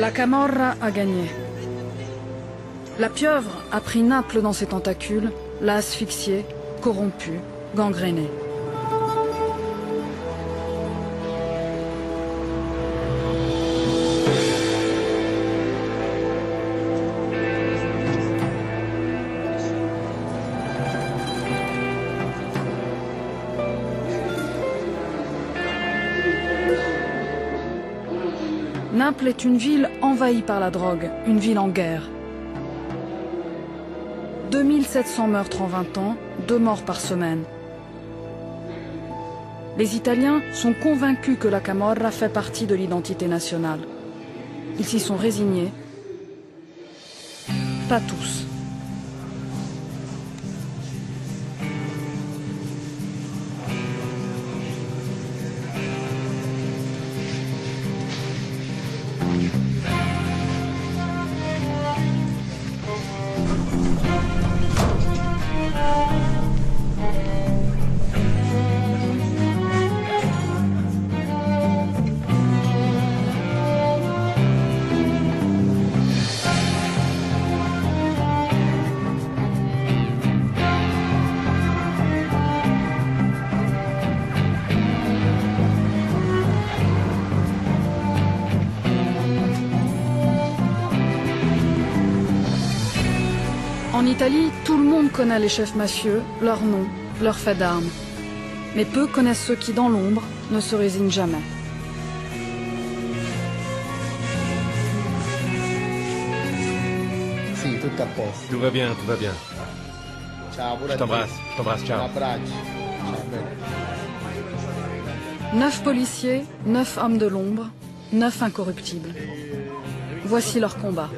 La Camorra a gagné. La pieuvre a pris Naples dans ses tentacules, l'a asphyxié, corrompu, gangréné. Naples est une ville envahie par la drogue, une ville en guerre. 2700 meurtres en 20 ans, 2 morts par semaine. Les Italiens sont convaincus que la Camorra fait partie de l'identité nationale. Ils s'y sont résignés. Pas tous. En Italie, tout le monde connaît les chefs mafieux, leurs noms, leurs faits d'armes. Mais peu connaissent ceux qui, dans l'ombre, ne se résignent jamais. Tout va bien, tout va bien. Je t'embrasse, ciao. 9 policiers, 9 hommes de l'ombre, 9 incorruptibles. Voici leur combat.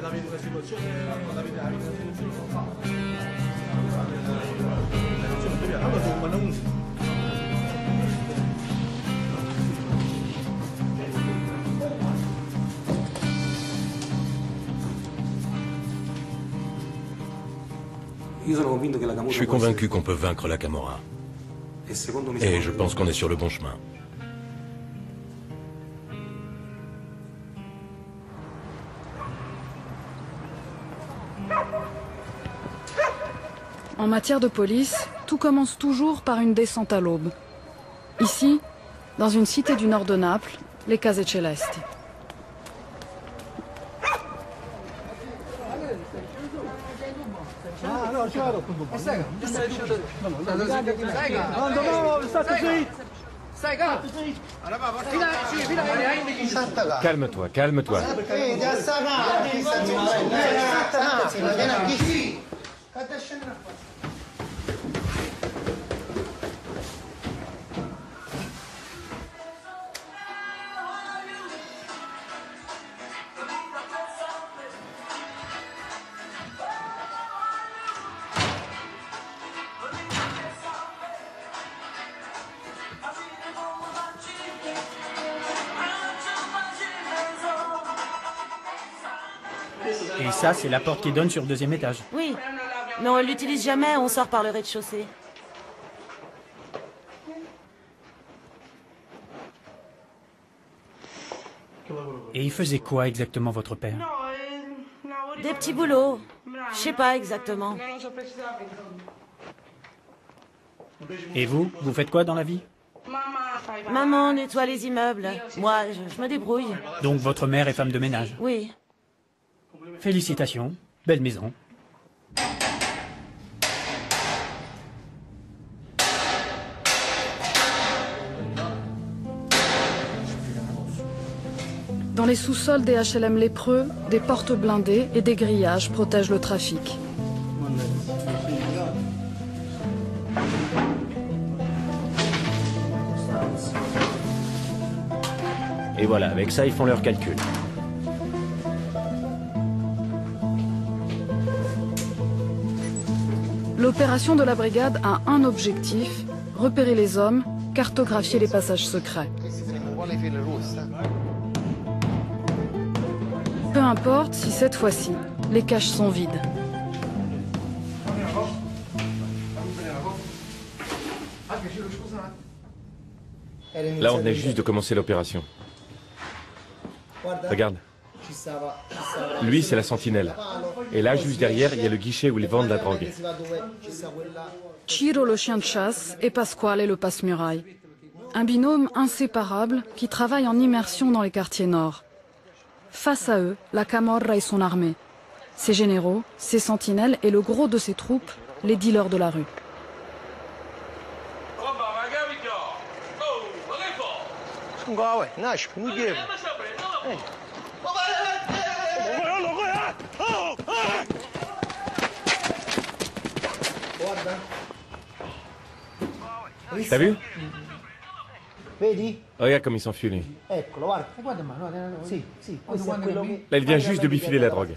Je suis convaincu qu'on peut vaincre la Camorra. Et je pense qu'on est sur le bon chemin. En matière de police, tout commence toujours par une descente à l'aube. Ici, dans une cité du nord de Naples, les Case Celesti. Calme-toi, calme-toi. Et ça, c'est la porte qui donne sur le 2e étage. Oui, mais on ne l'utilise jamais, on sort par le rez-de-chaussée. Et il faisait quoi exactement, votre père? Des petits boulots. Je sais pas exactement. Et vous faites quoi dans la vie? Maman nettoie les immeubles. Moi, je me débrouille. Donc votre mère est femme de ménage? Oui. Félicitations, belle maison. Dans les sous-sols des HLM lépreux, des portes blindées et des grillages protègent le trafic. Et voilà, avec ça, ils font leurs calculs. L'opération de la brigade a un objectif, repérer les hommes, cartographier les passages secrets. Peu importe si cette fois-ci, les caches sont vides. Là, on venait juste de commencer l'opération. Regarde, Lui, c'est la sentinelle. Et là, juste derrière, il y a le guichet où ils vendent la drogue. Ciro, le chien de chasse, et Pasquale, le passe-muraille. Un binôme inséparable qui travaille en immersion dans les quartiers nord. Face à eux, la Camorra et son armée. Ses généraux, ses sentinelles et le gros de ses troupes, les dealers de la rue. T'as vu? Regarde comme il s'enfuit, lui. Là, il vient juste de bifiler la drogue.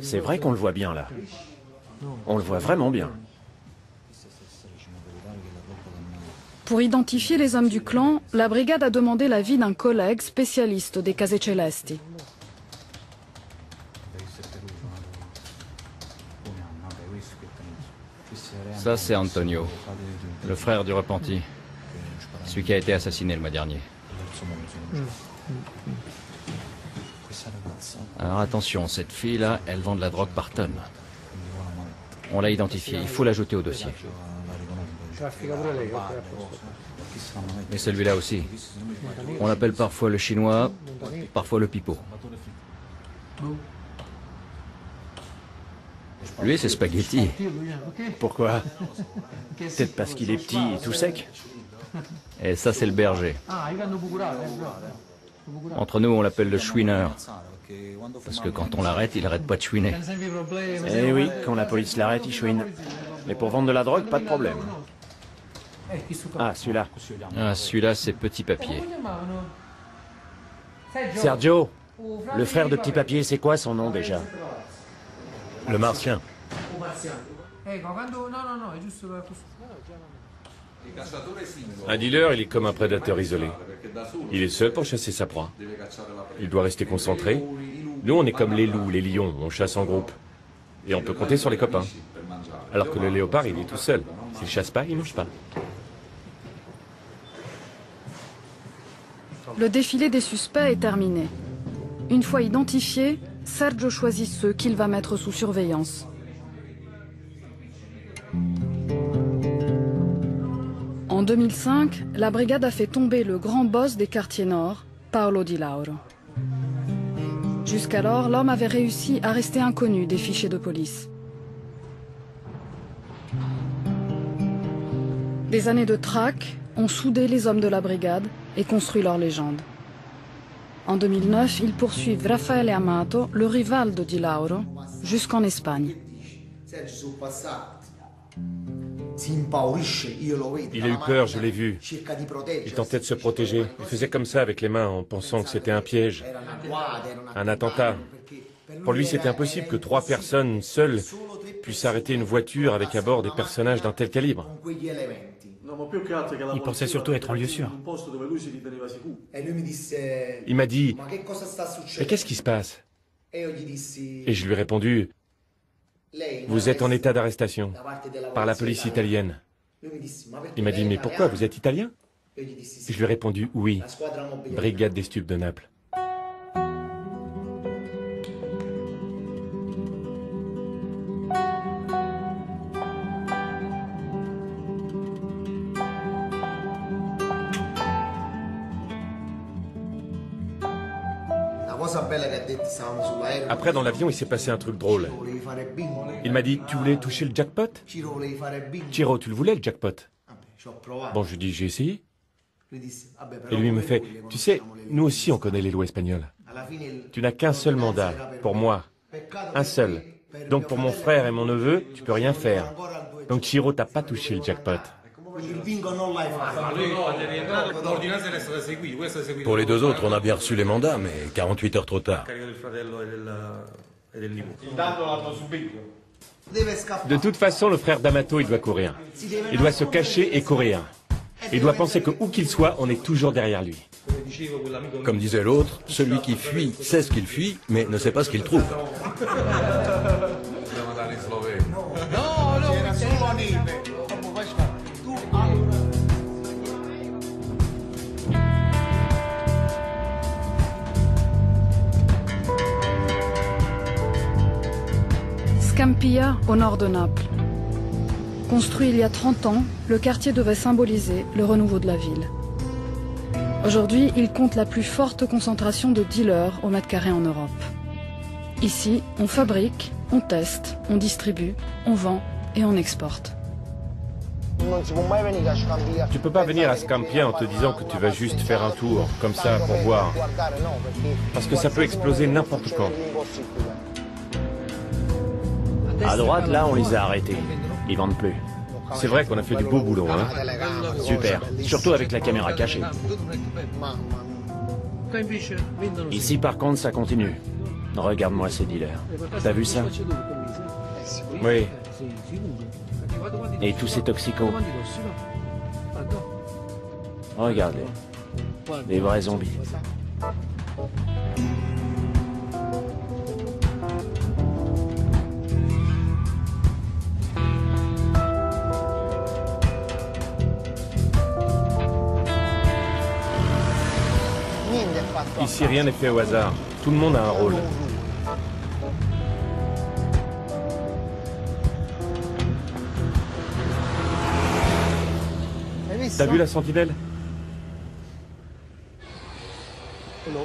C'est vrai qu'on le voit bien, là. On le voit vraiment bien. Pour identifier les hommes du clan, la brigade a demandé l'avis d'un collègue spécialiste des Case Celesti. Ça, c'est Antonio, le frère du repenti. Celui qui a été assassiné le mois dernier. Alors attention, cette fille-là, elle vend de la drogue par tonne. On l'a identifiée, il faut l'ajouter au dossier. Et celui-là aussi. On l'appelle parfois le chinois, parfois le pipeau. Lui, c'est Spaghetti. Pourquoi? Peut-être parce qu'il est petit et tout sec. Et ça, c'est le berger. Entre nous, on l'appelle le chouineur. Parce que quand on l'arrête, il arrête pas de chouiner. Eh oui, quand la police l'arrête, il chouine. Mais pour vendre de la drogue, pas de problème. Ah, celui-là. Ah, celui-là, c'est Petit Papier. Sergio, le frère de Petit Papier, c'est quoi son nom déjà? Le Martien. Un dealer, il est comme un prédateur isolé. Il est seul pour chasser sa proie. Il doit rester concentré. Nous, on est comme les loups, les lions, on chasse en groupe. Et on peut compter sur les copains. Alors que le léopard, il est tout seul. S'il chasse pas, il mange pas. Le défilé des suspects est terminé. Une fois identifiés, Sergio choisit ceux qu'il va mettre sous surveillance. En 2005, la brigade a fait tomber le grand boss des quartiers nord, Paolo Di Lauro. Jusqu'alors, l'homme avait réussi à rester inconnu des fichiers de police. Des années de traque ont soudé les hommes de la brigade et construit leur légende. En 2009, ils poursuivent Raffaele Amato, le rival de Di Lauro, jusqu'en Espagne. Il a eu peur, je l'ai vu. Il tentait de se protéger. Il faisait comme ça avec les mains en pensant que c'était un piège, un attentat. Pour lui, c'était impossible que 3 personnes seules puissent arrêter une voiture avec à bord des personnages d'un tel calibre. Il pensait surtout être en lieu sûr. Il m'a dit « Mais qu'est-ce qui se passe ?» Et je lui ai répondu « Vous êtes en état d'arrestation par la police italienne. » Il m'a dit « Mais pourquoi, vous êtes italien ?» Et je lui ai répondu « Oui, brigade des stupes de Naples. » Après, dans l'avion, il s'est passé un truc drôle. Il m'a dit, tu voulais toucher le jackpot? Ciro, tu le voulais, le jackpot? Bon, je lui dis, j'ai essayé. Et lui me fait, tu sais, nous aussi on connaît les lois espagnoles. Tu n'as qu'un seul mandat, pour moi. Un seul. Donc pour mon frère et mon neveu, tu peux rien faire. Donc Ciro, t'as pas touché le jackpot. Pour les 2 autres, on a bien reçu les mandats, mais 48 heures trop tard. De toute façon, le frère d'Amato, il doit courir. Il doit se cacher et courir. Il doit penser que où qu'il soit, on est toujours derrière lui. Comme disait l'autre, celui qui fuit sait ce qu'il fuit, mais ne sait pas ce qu'il trouve. Scampia, au nord de Naples. Construit il y a 30 ans, le quartier devait symboliser le renouveau de la ville. Aujourd'hui, il compte la plus forte concentration de dealers au mètre carré en Europe. Ici, on fabrique, on teste, on distribue, on vend et on exporte. Tu peux pas venir à Scampia en te disant que tu vas juste faire un tour, comme ça, pour voir. Parce que ça peut exploser n'importe quand. À droite, là, on les a arrêtés. Ils vendent plus. C'est vrai qu'on a fait du beau boulot, hein. Super. Surtout avec la caméra cachée. Ici, par contre, ça continue. Regarde-moi ces dealers. T'as vu ça? Oui. Et tous ces toxicos. Regarde-les. Des vrais zombies. Ici, rien n'est fait au hasard. Tout le monde a un rôle. T'as vu la sentinelle?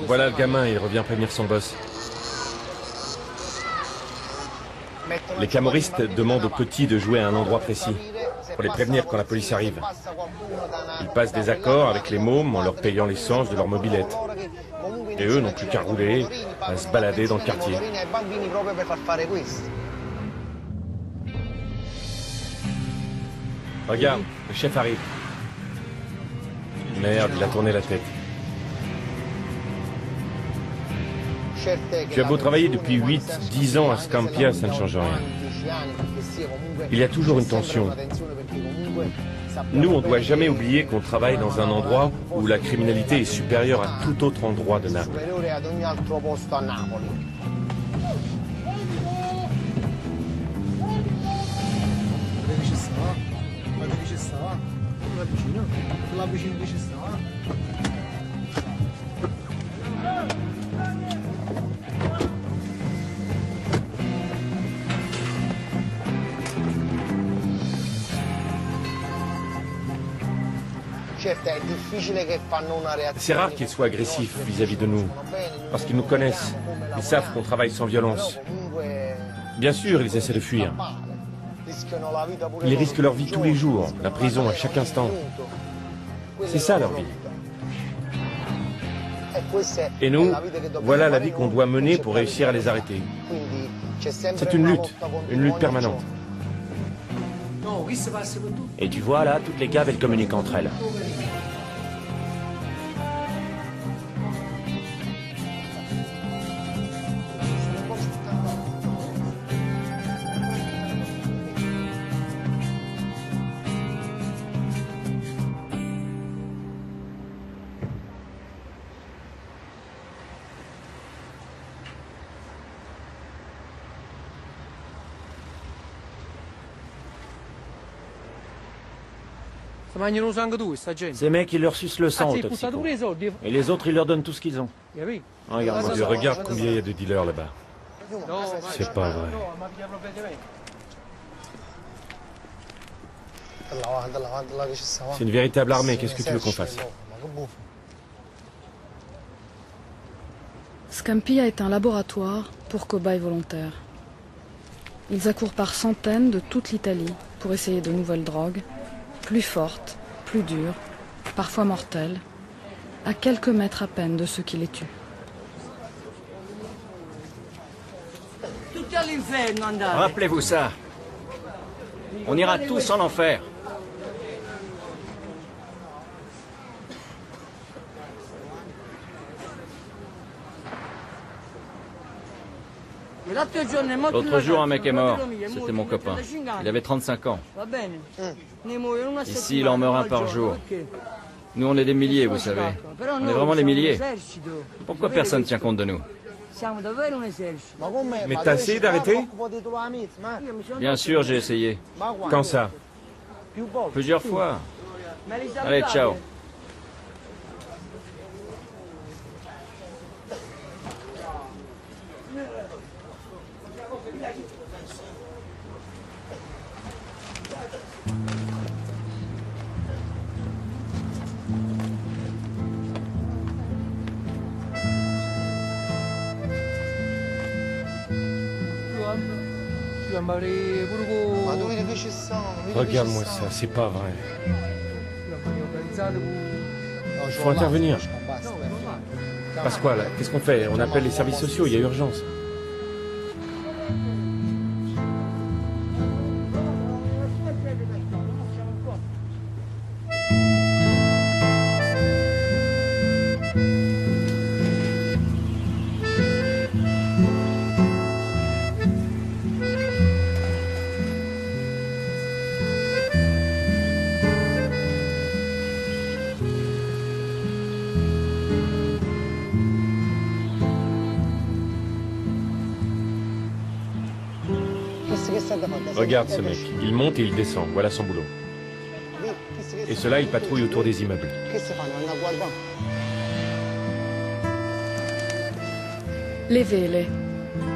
Voilà le gamin, il revient prévenir son boss. Les camoristes demandent aux petits de jouer à un endroit précis, pour les prévenir quand la police arrive. Ils passent des accords avec les mômes en leur payant l'essence de leur mobilette. Et eux n'ont plus qu'à rouler, à se balader dans le quartier. Regarde, le chef arrive. Merde, il a tourné la tête. Tu as beau travailler depuis 8-10 ans à Scampia, ça ne change rien. Il y a toujours une tension. Nous, on ne doit jamais oublier qu'on travaille dans un endroit où la criminalité est supérieure à tout autre endroit de Naples. C'est rare qu'ils soient agressifs vis-à-vis de nous, parce qu'ils nous connaissent. Ils savent qu'on travaille sans violence. Bien sûr, ils essaient de fuir. Ils risquent leur vie tous les jours, la prison à chaque instant. C'est ça leur vie. Et nous, voilà la vie qu'on doit mener pour réussir à les arrêter. C'est une lutte permanente. Et tu vois là, toutes les caves, elles communiquent entre elles. Ces mecs, ils leur sucent le sang aux toxicos. Et les autres, ils leur donnent tout ce qu'ils ont. Regarde-moi. Je regarde combien il y a de dealers là-bas. C'est pas vrai. C'est une véritable armée, qu'est-ce que tu veux qu'on fasse? Scampia est un laboratoire pour cobayes volontaires. Ils accourent par centaines de toute l'Italie pour essayer de nouvelles drogues, plus fortes, plus dures, parfois mortelles, à quelques mètres à peine de ceux qui les tuent. Rappelez-vous ça. On ira tous en enfer. L'autre jour, un mec est mort. C'était mon copain. Il avait 35 ans. Ici, il en meurt un par jour. Nous, on est des milliers, vous savez. On est vraiment des milliers. Pourquoi personne ne tient compte de nous? Mais t'as essayé d'arrêter? Bien sûr, j'ai essayé. Quand ça? Plusieurs fois. Allez, ciao. Regarde-moi ça, c'est pas vrai. Il faut intervenir. Pasquale, qu'est-ce qu'on fait? On appelle les services sociaux, il y a urgence. Regarde ce mec, il monte et il descend, voilà son boulot. Et ceux-là, ils patrouillent autour des immeubles. Les Vele,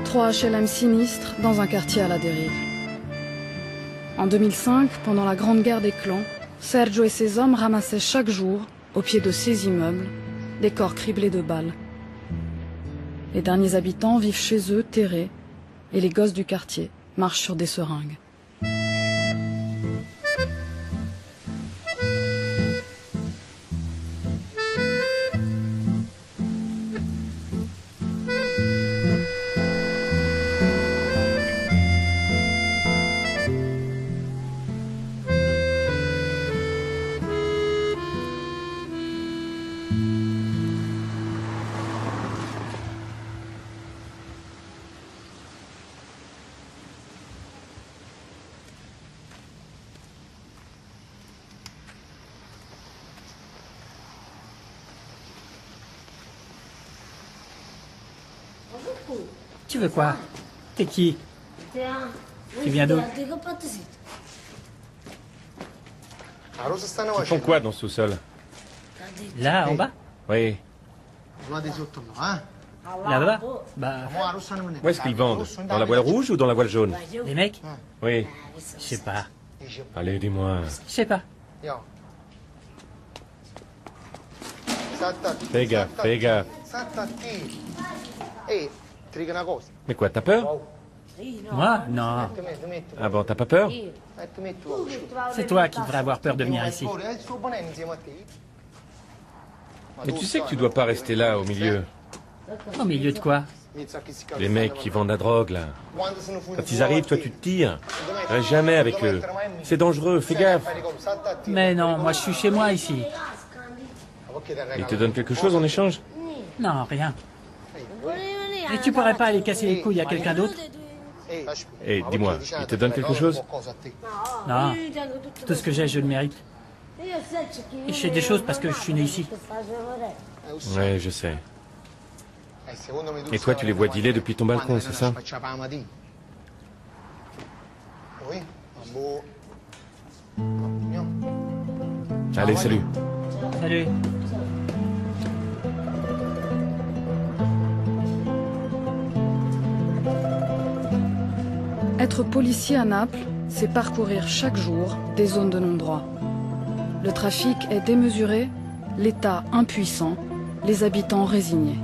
3 HLM sinistres dans un quartier à la dérive. En 2005, pendant la grande guerre des clans, Sergio et ses hommes ramassaient chaque jour, au pied de ces immeubles, des corps criblés de balles. Les derniers habitants vivent chez eux, terrés, et les gosses du quartier marchent sur des seringues. Tu veux quoi? T'es qui? Tu viens d'où? Ils font quoi dans ce sous-sol? Là, en bas? Oui. Là-bas? Bah, Où est-ce qu'ils vendent? Dans la voile rouge ou dans la voile jaune? les mecs? Oui. Je sais pas. Allez, dis-moi. Je sais pas. Fais gaffe, fais gaffe. Mais quoi, t'as peur? Moi? Non. Ah bon, t'as pas peur? C'est toi qui devrais avoir peur de venir ici. Mais tu sais que tu dois pas rester là, au milieu. Au milieu de quoi? Les mecs qui vendent la drogue, là. Quand ils arrivent, toi, tu te tires. Reste jamais avec eux. C'est dangereux, fais gaffe. Mais non, moi je suis chez moi ici. Ils te donnent quelque chose en échange? Non, rien. Et tu pourrais pas aller casser les couilles à quelqu'un d'autre? Eh, dis-moi, ils te donnent quelque chose? Non. Tout ce que j'ai, je le mérite. Et je fais des choses parce que je suis né ici. Ouais, je sais. Et toi, tu les vois dealer depuis ton balcon, c'est ça? Allez, salut. Salut. Être policier à Naples, c'est parcourir chaque jour des zones de non-droit. Le trafic est démesuré, l'État impuissant, les habitants résignés.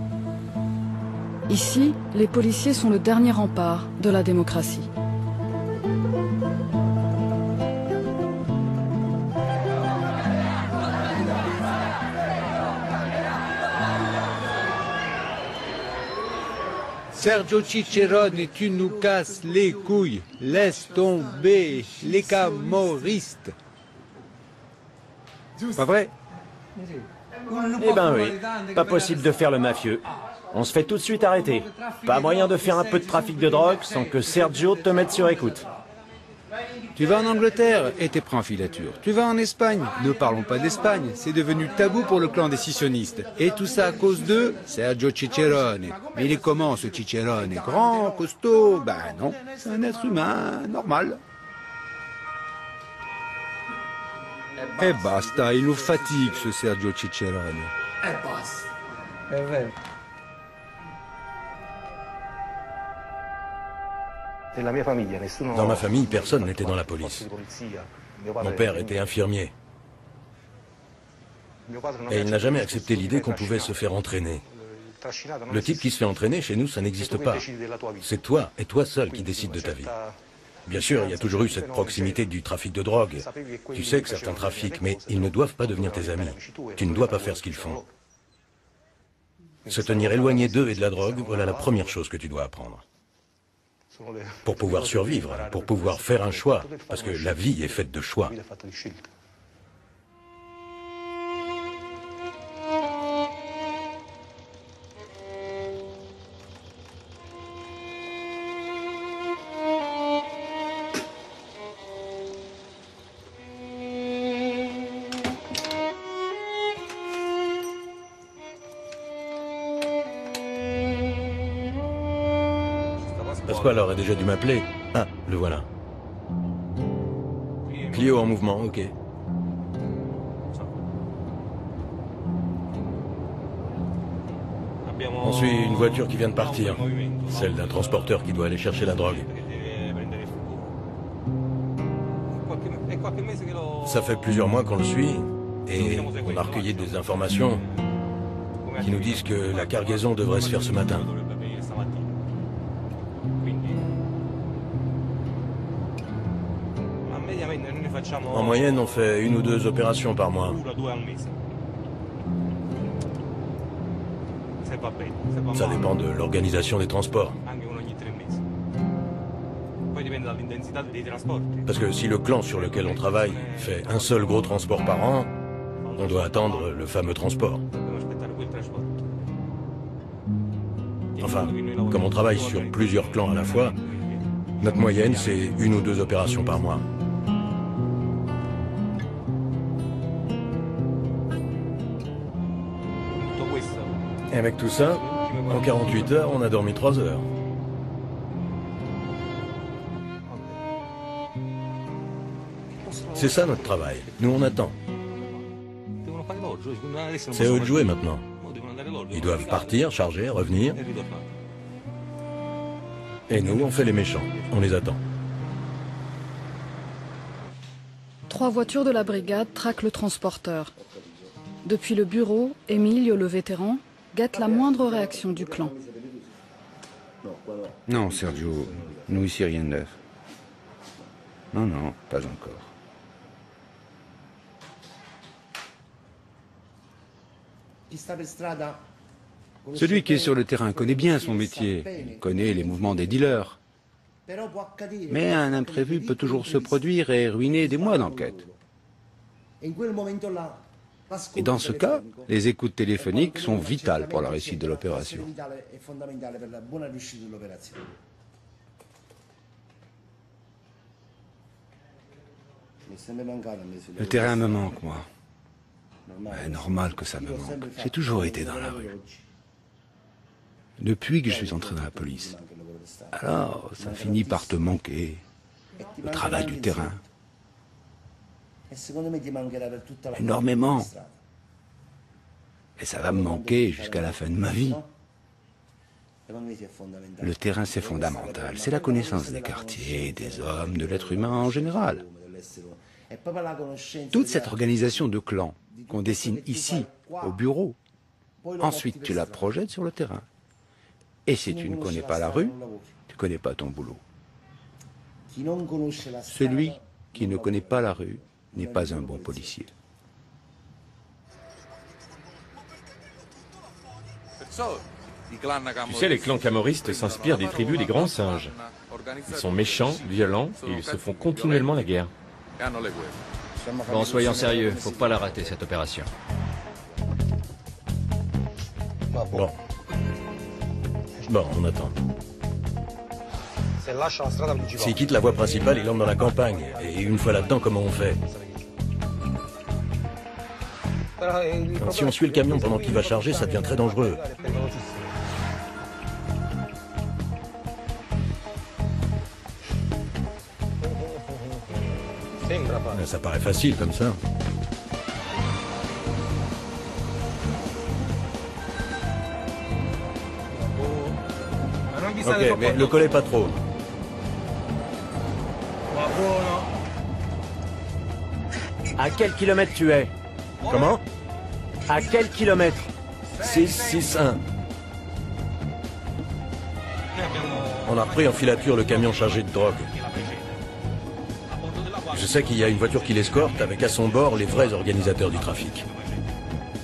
Ici, les policiers sont le dernier rempart de la démocratie. Sergio Cicerone, tu nous casses les couilles. Laisse tomber les camorristes. Pas vrai? Eh ben oui, pas possible de faire le mafieux. On se fait tout de suite arrêter. Pas moyen de faire un peu de trafic de drogue sans que Sergio te mette sur écoute. Tu vas en Angleterre et t'es pris en filature. Tu vas en Espagne. Ne parlons pas d'Espagne. C'est devenu tabou pour le clan des scissionnistes. Et tout ça à cause de Sergio Cicerone. Mais il est comment ce Cicerone? Grand, costaud? Ben non, c'est un être humain normal. Eh basta, il nous fatigue ce Sergio Cicerone. Dans ma famille, personne n'était dans la police. Mon père était infirmier. Et il n'a jamais accepté l'idée qu'on pouvait se faire entraîner. Le type qui se fait entraîner, chez nous, ça n'existe pas. C'est toi, et toi seul, qui décides de ta vie. Bien sûr, il y a toujours eu cette proximité du trafic de drogue. Tu sais que certains trafiquent, mais ils ne doivent pas devenir tes amis. Tu ne dois pas faire ce qu'ils font. Se tenir éloigné d'eux et de la drogue, voilà la première chose que tu dois apprendre. Pour pouvoir survivre, pour pouvoir faire un choix, parce que la vie est faite de choix. Pasquale aurait déjà dû m'appeler. Ah, le voilà. Clio en mouvement, ok. On suit une voiture qui vient de partir. Celle d'un transporteur qui doit aller chercher la drogue. Ça fait plusieurs mois qu'on le suit et on a recueilli des informations qui nous disent que la cargaison devrait se faire ce matin. En moyenne, on fait 1 ou 2 opérations par mois. Ça dépend de l'organisation des transports. Parce que si le clan sur lequel on travaille fait un seul gros transport par an, on doit attendre le fameux transport. Enfin, comme on travaille sur plusieurs clans à la fois, notre moyenne, c'est 1 ou 2 opérations par mois. Et avec tout ça, en 48 heures, on a dormi 3 heures. C'est ça notre travail. Nous, on attend. C'est à eux de jouer maintenant. Ils doivent partir, charger, revenir. Et nous, on fait les méchants. On les attend. 3 voitures de la brigade traquent le transporteur. Depuis le bureau, Emilio, le vétéran, guette la moindre réaction du clan. Non, Sergio, nous ici rien de neuf. Non, non, pas encore. Celui qui est sur le terrain connaît bien son métier, il connaît les mouvements des dealers. Mais un imprévu peut toujours se produire et ruiner des mois d'enquête. Et dans ce cas, les écoutes téléphoniques sont vitales pour la réussite de l'opération. Le terrain me manque, moi. C'est normal que ça me manque. J'ai toujours été dans la rue. Depuis que je suis entré dans la police. Alors, ça finit par te manquer. Le travail du terrain. Énormément. Et ça va me manquer jusqu'à la fin de ma vie. Le terrain, c'est fondamental. C'est la connaissance des quartiers, des hommes, de l'être humain en général. Toute cette organisation de clans qu'on dessine ici, au bureau, ensuite tu la projettes sur le terrain. Et si tu ne connais pas la rue, tu ne connais pas ton boulot. Celui qui ne connaît pas la rue n'est pas un bon policier. Tu sais, les clans camoristes s'inspirent des tribus des grands singes. Ils sont méchants, violents, et ils se font continuellement la guerre. Bon, soyons sérieux, faut pas la rater cette opération. Bon. Bon, on attend. S'il quitte la voie principale, il entre dans la campagne. Et une fois là-dedans, comment on fait? Si on suit le camion pendant qu'il va charger, ça devient très dangereux. Ça paraît facile comme ça. Ok, mais le collez pas trop. À quel kilomètre tu es? Comment? À quel kilomètre? 661. On a repris en filature le camion chargé de drogue. Je sais qu'il y a une voiture qui l'escorte avec à son bord les vrais organisateurs du trafic.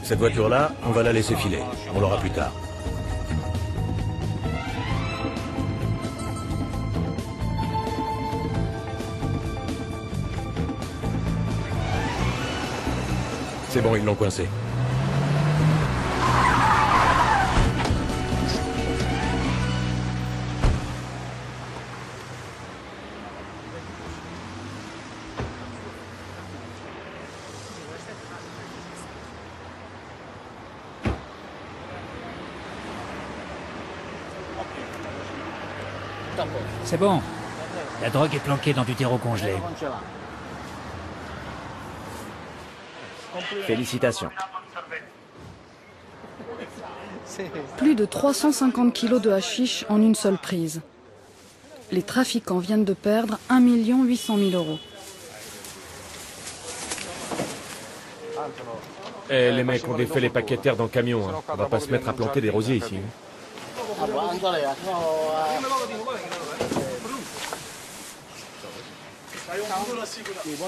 Cette voiture-là, on va la laisser filer. On l'aura plus tard. C'est bon, ils l'ont coincé. C'est bon. La drogue est planquée dans du terreau congelé. Félicitations. Plus de 350 kilos de hashish en une seule prise. Les trafiquants viennent de perdre 1 800 000 euros. Eh, les mecs, on défait les paquets-terre dans le camion. Hein. On va pas se mettre à planter des rosiers ici. Hein.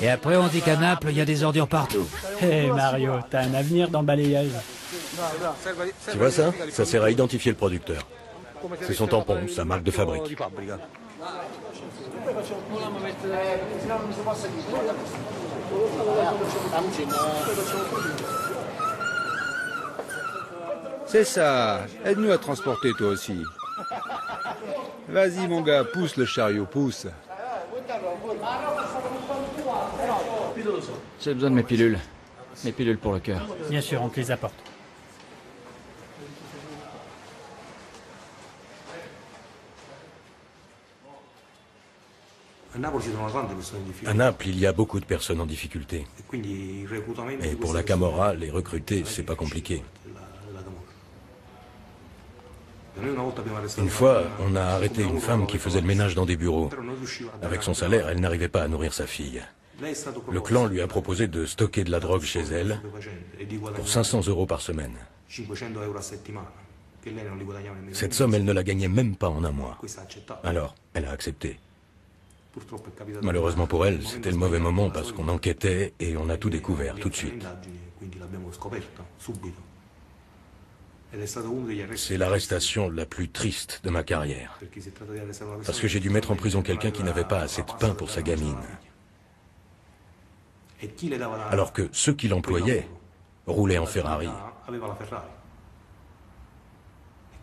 Et après, on dit qu'à Naples, il y a des ordures partout. Hé Mario, t'as un avenir dans le balayage. Tu vois ça? Ça sert à identifier le producteur. C'est son tampon, sa marque de fabrique. C'est ça. Aide-nous à transporter toi aussi. Vas-y mon gars, pousse le chariot, pousse. J'ai besoin de mes pilules. Mes pilules pour le cœur. Bien sûr, on te les apporte. À Naples, il y a beaucoup de personnes en difficulté. Et pour la Camorra, les recruter, c'est pas compliqué. Une fois, on a arrêté une femme qui faisait le ménage dans des bureaux. Avec son salaire, elle n'arrivait pas à nourrir sa fille. Le clan lui a proposé de stocker de la drogue chez elle pour 500 € par semaine. Cette somme, elle ne la gagnait même pas en un mois. Alors, elle a accepté. Malheureusement pour elle, c'était le mauvais moment parce qu'on enquêtait et on a tout découvert tout de suite. C'est l'arrestation la plus triste de ma carrière. Parce que j'ai dû mettre en prison quelqu'un qui n'avait pas assez de pain pour sa gamine. Alors que ceux qui l'employaient roulaient en Ferrari.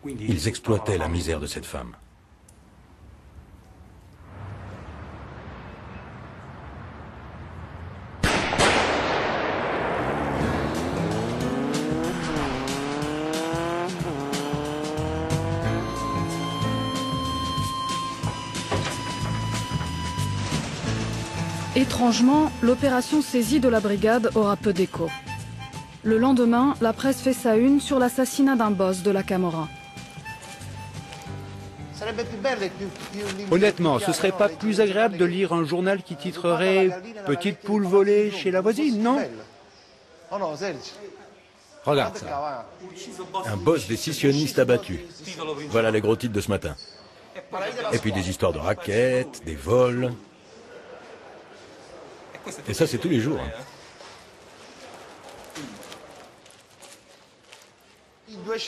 Ils exploitaient la misère de cette femme. Étrangement, l'opération saisie de la brigade aura peu d'écho. Le lendemain, la presse fait sa une sur l'assassinat d'un boss de la Camorra. Honnêtement, ce serait pas plus agréable de lire un journal qui titrerait « Petite poule volée chez la voisine », non? Regarde ça. Un boss des scissionnistes abattu. Voilà les gros titres de ce matin. Et puis des histoires de raquettes, des vols. Et ça, c'est tous les jours.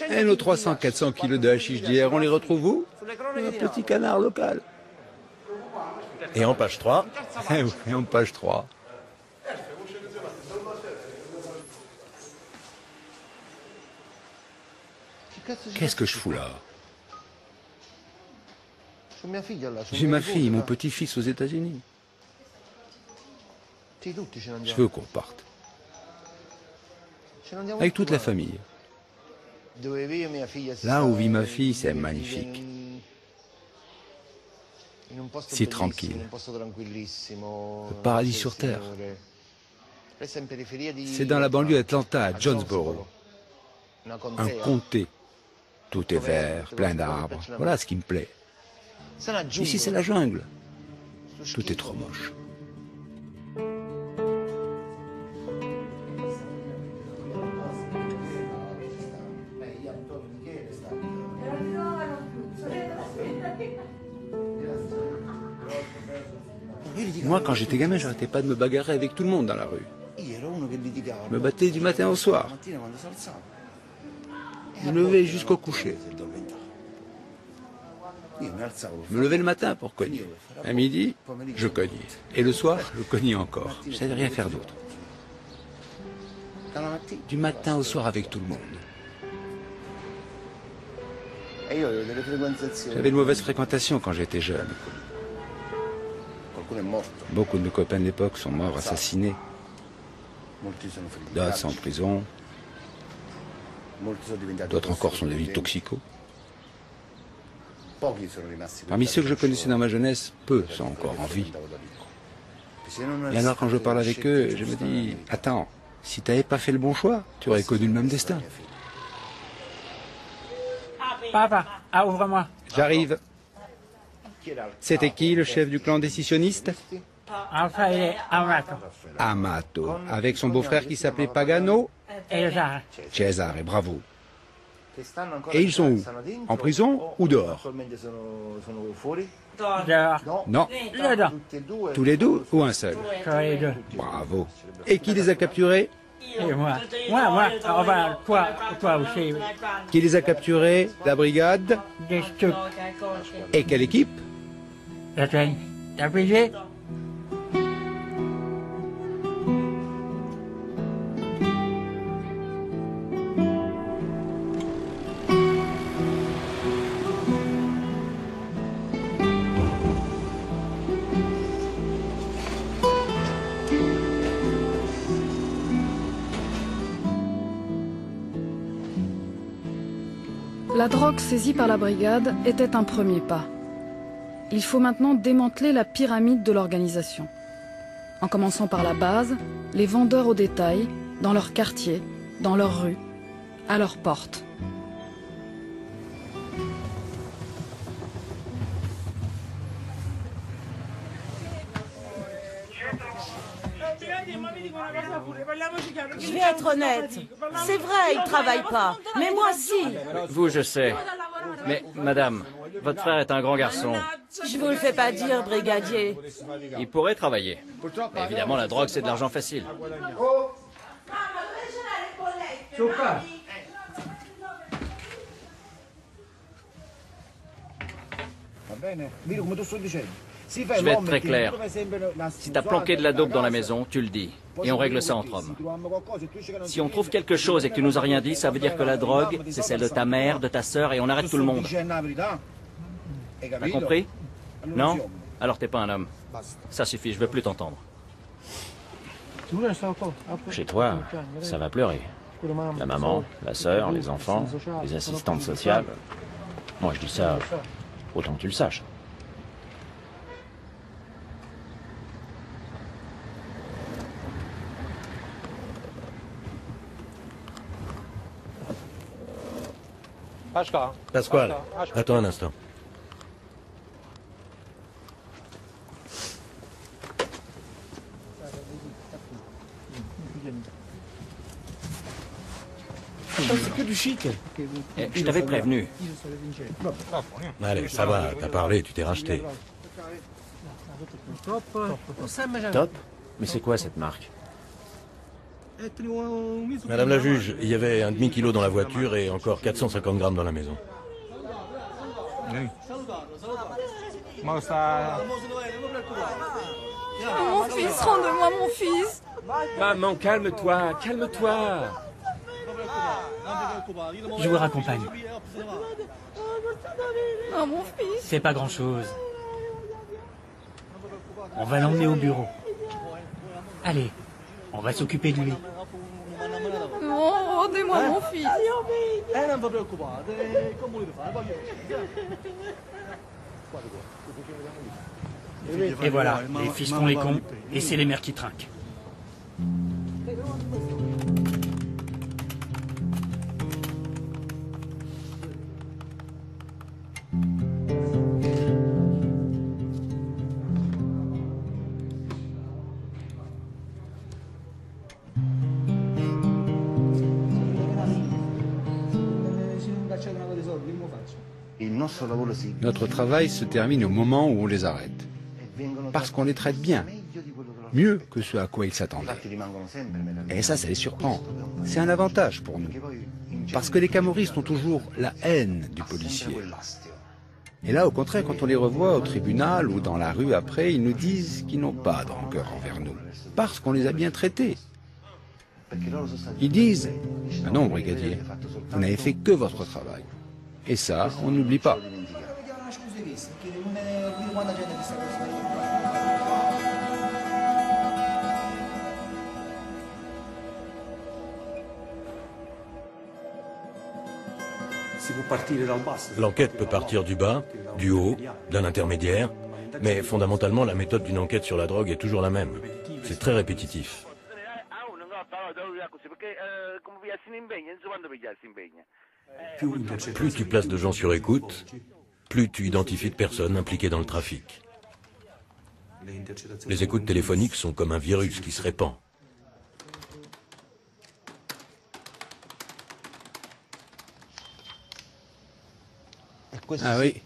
Et nos 300-400 kilos de hashish d'hier, on les retrouve où? Un petit canard local. Et en page 3. Et en page 3. Qu'est-ce que je fous là? J'ai ma fille et mon petit-fils aux États-Unis. Je veux qu'on parte. Avec toute la famille. Là où vit ma fille, c'est magnifique. C'est tranquille. Le paradis sur terre. C'est dans la banlieue d'Atlanta, à Jonesboro. Un comté. Tout est vert, plein d'arbres. Voilà ce qui me plaît. Ici, c'est la jungle. Tout est trop moche. Moi, quand j'étais gamin, j'arrêtais pas de me bagarrer avec tout le monde dans la rue. Je me battais du matin au soir. Je me levais jusqu'au coucher. Je me levais le matin pour cogner. À midi, je cognais. Et le soir, je cognais encore. Je savais rien faire d'autre. Du matin au soir avec tout le monde. J'avais de mauvaises fréquentations quand j'étais jeune. Beaucoup de mes copains de l'époque sont morts assassinés. D'autres sont en prison. D'autres encore sont devenus toxicos. Parmi ceux que je connaissais dans ma jeunesse, peu sont encore en vie. Et alors quand je parle avec eux, je me dis, attends, si tu n'avais pas fait le bon choix, tu aurais connu le même destin. Papa, ouvre-moi. J'arrive. C'était qui le chef du clan décisionniste? Enfin, il est Amato. Amato, avec son beau-frère qui s'appelait Pagano? Et Cesare. Cesare, bravo. Et ils sont où? En prison ou dehors? Dehors. Non. Dedans. Tous les deux ou un seul? Tous les deux. Bravo. Et qui les a capturés? Et moi. Enfin, toi aussi. Qui les a capturés? La brigade? Des stucs. Et quelle équipe? T'as pigé? La drogue saisie par la brigade était un premier pas. Il faut maintenant démanteler la pyramide de l'organisation. En commençant par la base, les vendeurs au détail, dans leur quartier, dans leurs rues, à leurs portes. Je vais être honnête. C'est vrai, il travaille pas. Mais moi, si. Vous, je sais. Mais, madame, votre frère est un grand garçon. Je vous le fais pas dire, brigadier. Il pourrait travailler. Mais évidemment, la drogue, c'est de l'argent facile. Je vais être très clair. Si t'as planqué de la dope dans la maison, tu le dis. Et on règle ça entre hommes. Si on trouve quelque chose et que tu nous as rien dit, ça veut dire que la drogue, c'est celle de ta mère, de ta sœur, et on arrête tout le monde. T'as compris? Non? Alors t'es pas un homme. Ça suffit, je veux plus t'entendre. Chez toi, ça va pleurer. La maman, la sœur, les enfants, les assistantes sociales. Moi, je dis ça, autant que tu le saches. Pasquale, attends un instant. C'est que du chic. Je t'avais prévenu. Allez, ça va, t'as parlé, tu t'es racheté. Top? Mais c'est quoi cette marque? Madame la juge, il y avait un demi-kilo dans la voiture et encore 450 grammes dans la maison. Mon fils, rendez-moi mon fils. Maman, calme-toi, calme-toi. Je vous raccompagne. Oh, mon fils. C'est pas grand-chose. On va l'emmener au bureau. Allez, on va s'occuper de lui. Non, rendez-moi mon fils. Et voilà, les fils font les cons, et c'est les mères qui trinquent. Notre travail se termine au moment où on les arrête. parce qu'on les traite bien. Mieux que ce à quoi ils s'attendaient. Et ça les surprend. C'est un avantage pour nous. Parce que les camorristes ont toujours la haine du policier. Et là, au contraire, quand on les revoit au tribunal ou dans la rue après, ils nous disent qu'ils n'ont pas de rancœur envers nous. Parce qu'on les a bien traités. Ils disent « Ah non, brigadier, vous n'avez fait que votre travail. » Et ça, on n'oublie pas. L'enquête peut partir du bas, du haut, d'un intermédiaire, mais fondamentalement la méthode d'une enquête sur la drogue est toujours la même. C'est très répétitif. Plus tu places de gens sur écoute, plus tu identifies de personnes impliquées dans le trafic. Les écoutes téléphoniques sont comme un virus qui se répand. Ah oui,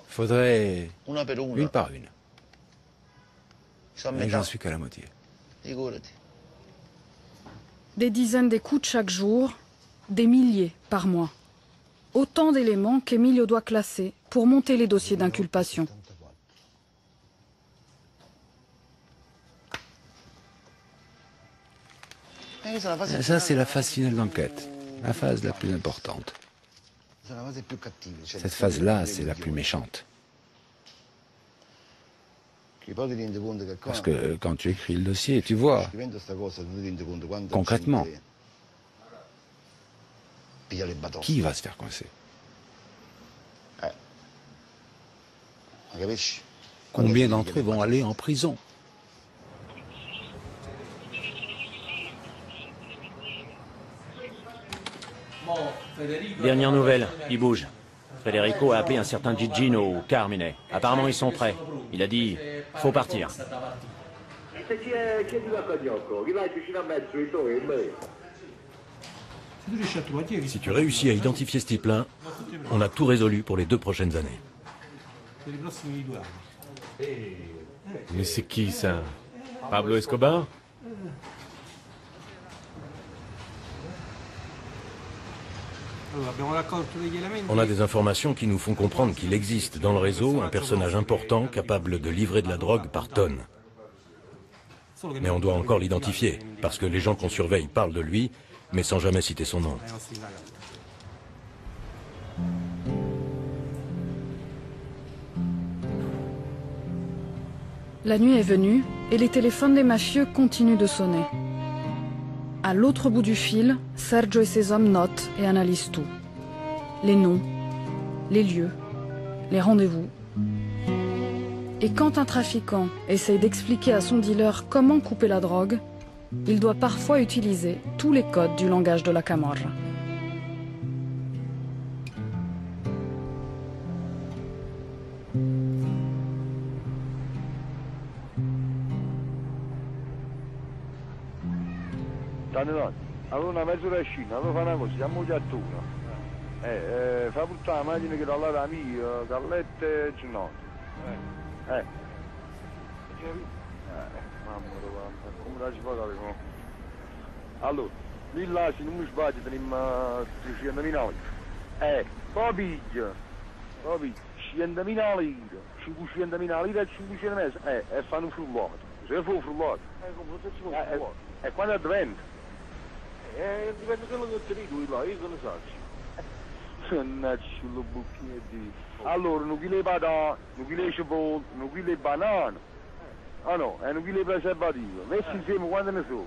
faudrait une par une. Mais j'en suis qu'à la moitié. Des dizaines d'écoutes chaque jour, des milliers par mois. Autant d'éléments qu'Emilio doit classer pour monter les dossiers d'inculpation. Ça, c'est la phase finale d'enquête, la phase la plus importante. Cette phase-là, c'est la plus méchante. Parce que quand tu écris le dossier, tu vois, concrètement, qui va se faire coincer? Combien d'entre eux vont aller en prison? Dernière nouvelle, il bouge. Federico a appelé un certain Gigino ou Carmine. Apparemment, ils sont prêts. Il a dit, faut partir. Si tu réussis à identifier ce type-là, on a tout résolu pour les 2 prochaines années. Mais c'est qui ça? Pablo Escobar? On a des informations qui nous font comprendre qu'il existe dans le réseau un personnage important capable de livrer de la drogue par tonnes. Mais on doit encore l'identifier, parce que les gens qu'on surveille parlent de lui, mais sans jamais citer son nom. La nuit est venue et les téléphones des mafieux continuent de sonner. À l'autre bout du fil, Sergio et ses hommes notent et analysent tout. Les noms, les lieux, les rendez-vous. Et quand un trafiquant essaye d'expliquer à son dealer comment couper la drogue, il doit parfois utiliser tous les codes du langage de la Camorra. Allora una mezz'oracina, allora fa una cosa, siamo già attorno. Fa portare la macchina che dall'altra mia, Gallette e Ginotto. Mamma mia, come la ci pagare? Allora, lì là, se non mi sbaglio, teniamo 300.000 lire. Poi piglia, 100.000 lire, 500.000 lire e 500 mesi, e fanno un frullato. Se fa un frullato. Come se si fa un frullato? E quando è diventa? Dipende da quello che ti dico, là, io che ne so. Mannaggia, lo bucchino di... Allora, un chilo di patata, un chilo di cipolla, un chilo di banana. Ah no, e un chilo di preservativo. Messi insieme quando ne so.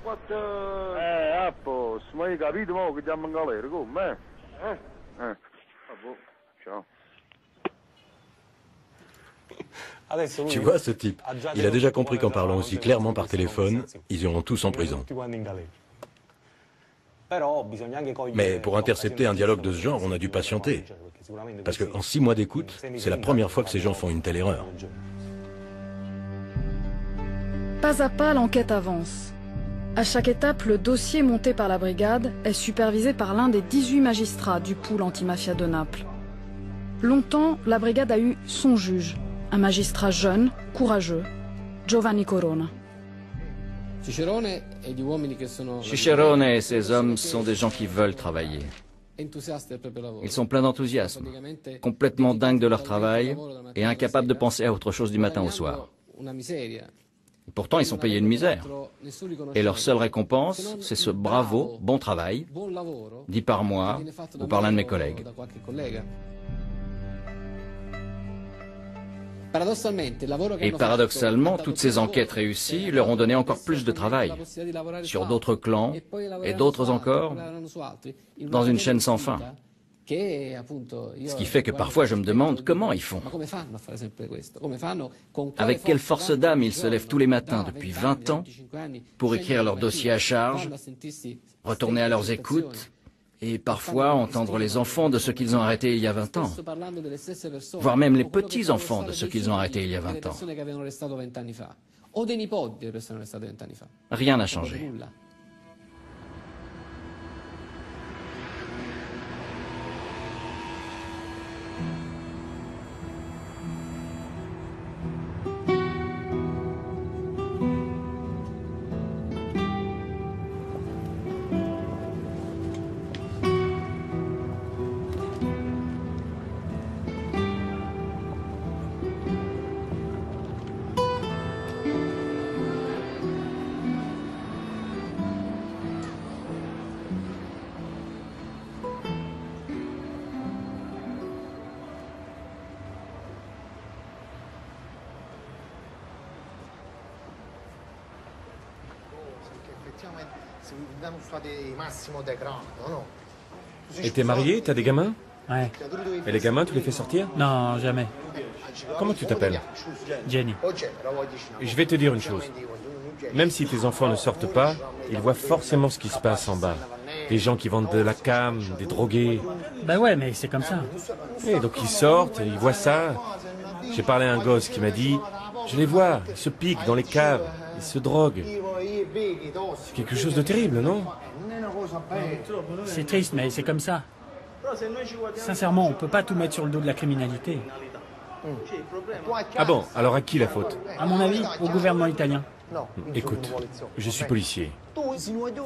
A posto, ma hai capito mo che andiamo in galera, come? Ciao. Tu vois ce type, il a déjà compris qu'en parlant aussi clairement par téléphone, ils iront tous en prison. Mais pour intercepter un dialogue de ce genre, on a dû patienter. Parce qu'en 6 mois d'écoute, c'est la première fois que ces gens font une telle erreur. Pas à pas, l'enquête avance. À chaque étape, le dossier monté par la brigade est supervisé par l'un des 18 magistrats du pool antimafia de Naples. Longtemps, la brigade a eu son juge, un magistrat jeune, courageux, Giovanni Corona. Cicerone et ses hommes sont des gens qui veulent travailler. Ils sont pleins d'enthousiasme, complètement dingues de leur travail et incapables de penser à autre chose du matin au soir. Et pourtant, ils sont payés une misère. Et leur seule récompense, c'est ce bravo, bon travail, dit par moi ou par l'un de mes collègues. Et paradoxalement, toutes ces enquêtes réussies leur ont donné encore plus de travail, sur d'autres clans et d'autres encore, dans une chaîne sans fin. Ce qui fait que parfois je me demande comment ils font. Avec quelle force d'âme ils se lèvent tous les matins depuis 20 ans pour écrire leur dossier à charge, retourner à leurs écoutes et parfois entendre les enfants de ceux qu'ils ont arrêtés il y a 20 ans, voire même les petits-enfants de ceux qu'ils ont arrêtés il y a 20 ans. Rien n'a changé. Et t'es marié? T'as des gamins? Ouais. Et les gamins, tu les fais sortir? Non, jamais. Comment tu t'appelles? Jenny. Je vais te dire une chose. Même si tes enfants ne sortent pas, ils voient forcément ce qui se passe en bas. Des gens qui vendent de la cam, des drogués. Ben ouais, mais c'est comme ça. Et donc ils sortent, et ils voient ça. J'ai parlé à un gosse qui m'a dit, je les vois, ils se piquent dans les caves, ils se droguent. C'est quelque chose de terrible, non? C'est triste, mais c'est comme ça. Sincèrement, on peut pas tout mettre sur le dos de la criminalité. Ah bon, alors à qui la faute? À mon avis, au gouvernement italien. Écoute, je suis policier.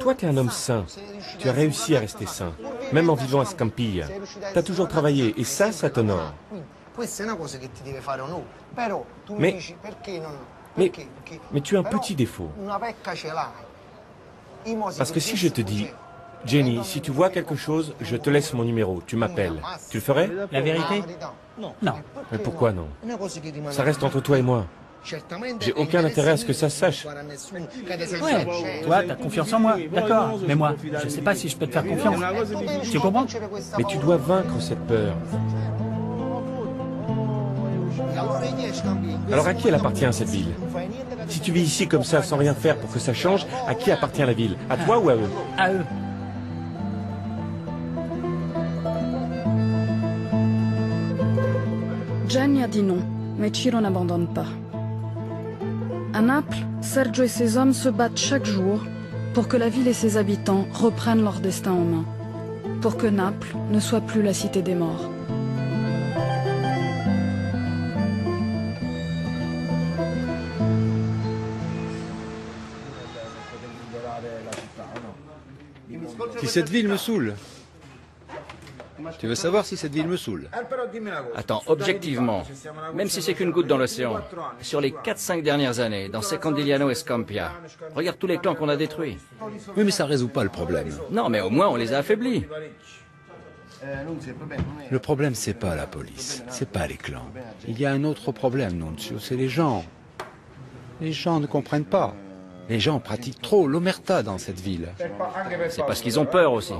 Toi, t'es un homme sain. Tu as réussi à rester sain, même en vivant à Scampia. T'as toujours travaillé, et ça t'honore. Mais tu as un petit défaut. Parce que si je te dis, Jenny, si tu vois quelque chose, je te laisse mon numéro, tu m'appelles. Tu le ferais? La vérité? Non. Mais pourquoi non? Ça reste entre toi et moi. J'ai aucun intérêt à ce que ça se sache. Ouais, toi, t'as confiance en moi, d'accord. Mais moi, je sais pas si je peux te faire confiance. Tu comprends? Mais tu dois vaincre cette peur. Alors à qui elle appartient, cette ville? Si tu vis ici comme ça, sans rien faire pour que ça change, à qui appartient la ville? À toi ou à eux? À eux. Jenny a dit non, mais Ciro n'abandonne pas. À Naples, Sergio et ses hommes se battent chaque jour pour que la ville et ses habitants reprennent leur destin en main, pour que Naples ne soit plus la cité des morts. Si cette ville me saoule. Tu veux savoir si cette ville me saoule? Attends, objectivement, même si c'est qu'une goutte dans l'océan, sur les 4-5 dernières années, dans Secondigliano et Scampia, regarde tous les clans qu'on a détruits. Oui, mais ça résout pas le problème. Non, mais au moins on les a affaiblis. Le problème, c'est pas la police, c'est pas les clans. Il y a un autre problème, Nunzio, c'est les gens. Les gens ne comprennent pas. Les gens pratiquent trop l'omerta dans cette ville. C'est parce qu'ils ont peur aussi.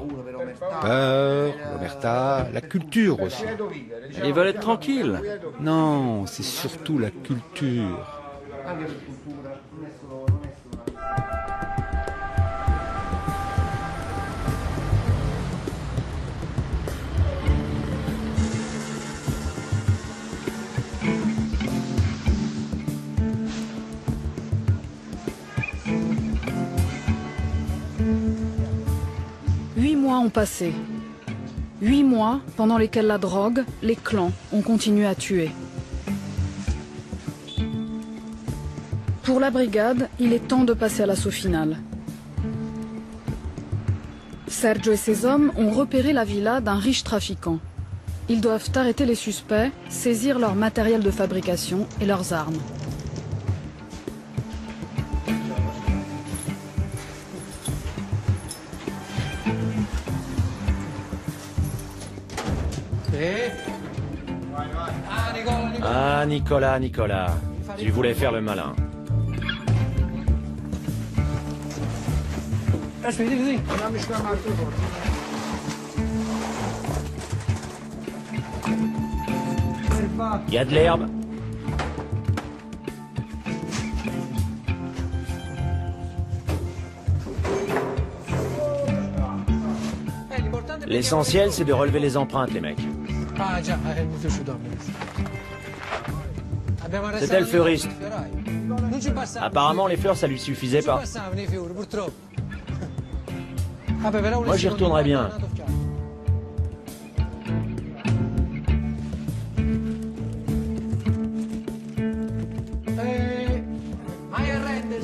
Peur, l'omerta, la culture aussi. Ils veulent être tranquilles. Non, c'est surtout la culture. Ont passé. 8 mois pendant lesquels la drogue, les clans ont continué à tuer. Pour la brigade, il est temps de passer à l'assaut final. Sergio et ses hommes ont repéré la villa d'un riche trafiquant. Ils doivent arrêter les suspects, saisir leur matériel de fabrication et leurs armes. Ah, Nicolas, Nicolas, tu voulais faire le malin. Il y a de l'herbe. L'essentiel, c'est de relever les empreintes, les mecs. C'était le fleuriste. Apparemment, les fleurs, ça lui suffisait pas. Moi, j'y retournerais bien.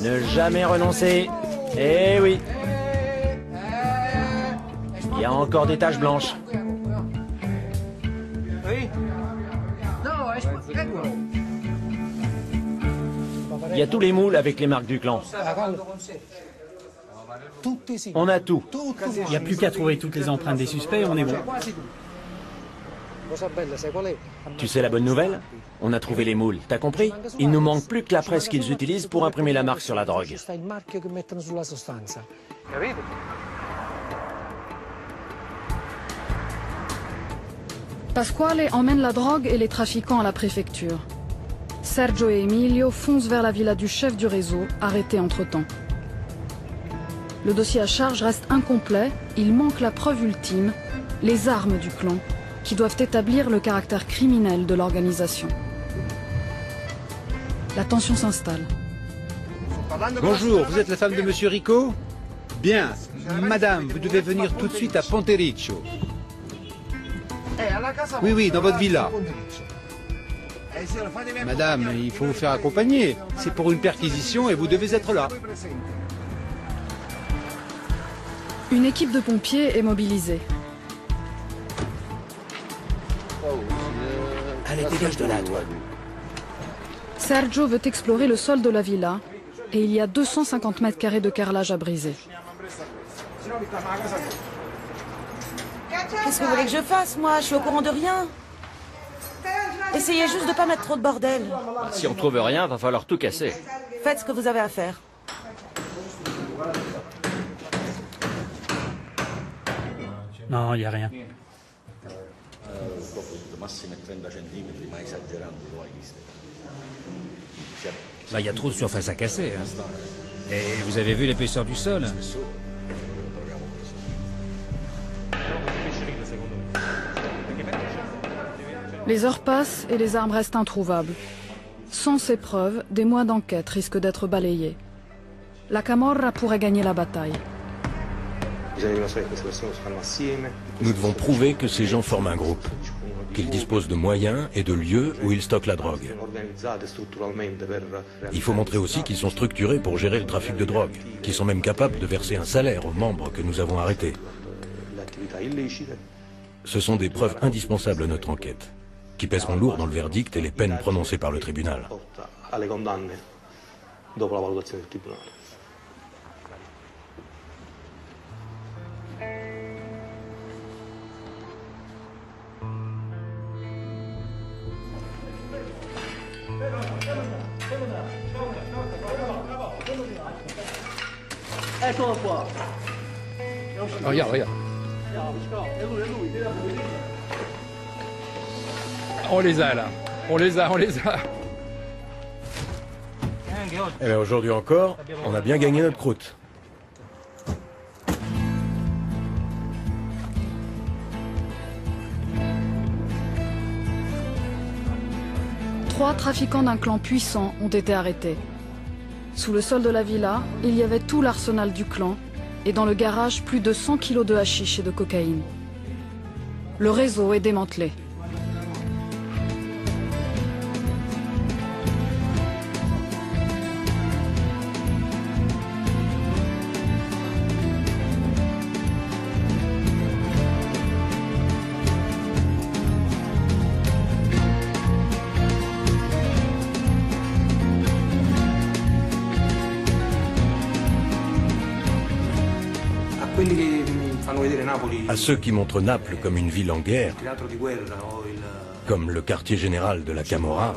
Ne jamais renoncer. Eh oui. Il y a encore des taches blanches. Il y a tous les moules avec les marques du clan. On a tout. Il n'y a plus qu'à trouver toutes les empreintes des suspects et on est bon. Tu sais la bonne nouvelle? On a trouvé les moules, t'as compris? Il nous manque plus que la presse qu'ils utilisent pour imprimer la marque sur la drogue. Pasquale emmène la drogue et les trafiquants à la préfecture. Sergio et Emilio foncent vers la villa du chef du réseau, arrêté entre-temps. Le dossier à charge reste incomplet, il manque la preuve ultime, les armes du clan, qui doivent établir le caractère criminel de l'organisation. La tension s'installe. Bonjour, vous êtes la femme de Monsieur Rico? Bien. Madame, vous devez venir tout de suite à Pontericcio. Oui, oui, dans votre villa. Madame, il faut vous faire accompagner. C'est pour une perquisition et vous devez être là. Une équipe de pompiers est mobilisée. Allez, dégage de là, toi. Sergio veut explorer le sol de la villa et il y a 250 mètres carrés de carrelage à briser. Qu'est-ce que vous voulez que je fasse, moi? Je suis au courant de rien. Essayez juste de pas mettre trop de bordel. Si on trouve rien, va falloir tout casser. Faites ce que vous avez à faire. Non, il n'y a rien. Bah, il y a trop de surface à casser. Hein. Et vous avez vu l'épaisseur du sol? Les heures passent et les armes restent introuvables. Sans ces preuves, des mois d'enquête risquent d'être balayés. La Camorra pourrait gagner la bataille. Nous devons prouver que ces gens forment un groupe, qu'ils disposent de moyens et de lieux où ils stockent la drogue. Il faut montrer aussi qu'ils sont structurés pour gérer le trafic de drogue, qu'ils sont même capables de verser un salaire aux membres que nous avons arrêtés. Ce sont des preuves indispensables à notre enquête, qui pèseront lourd dans le verdict et les peines prononcées par le tribunal. Regarde, regarde. On les a là. On les a. Eh bien, aujourd'hui encore, on a bien gagné notre croûte. Trois trafiquants d'un clan puissant ont été arrêtés. Sous le sol de la villa, il y avait tout l'arsenal du clan et dans le garage plus de 100 kilos de hashish et de cocaïne. Le réseau est démantelé. À ceux qui montrent Naples comme une ville en guerre, comme le quartier général de la Camorra,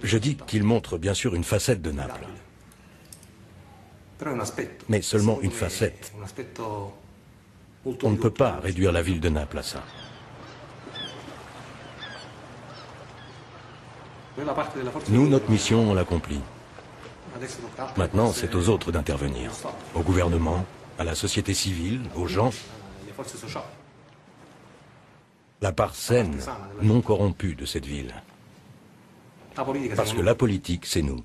je dis qu'ils montrent bien sûr une facette de Naples. Mais seulement une facette. On ne peut pas réduire la ville de Naples à ça. Nous, notre mission, on l'accomplit. Maintenant, c'est aux autres d'intervenir. Au gouvernement, à la société civile, aux gens. La part saine, non corrompue de cette ville. Parce que la politique, c'est nous.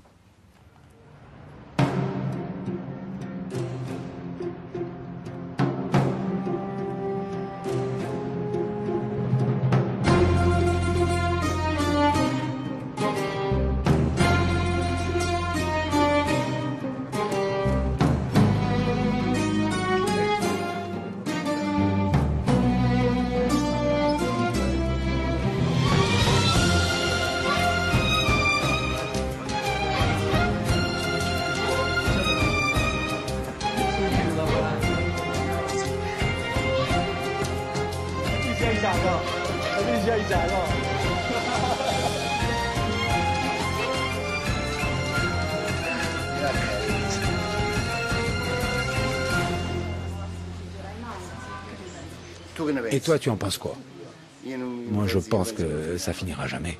Et toi, tu en penses quoi? Moi, je pense que ça finira jamais.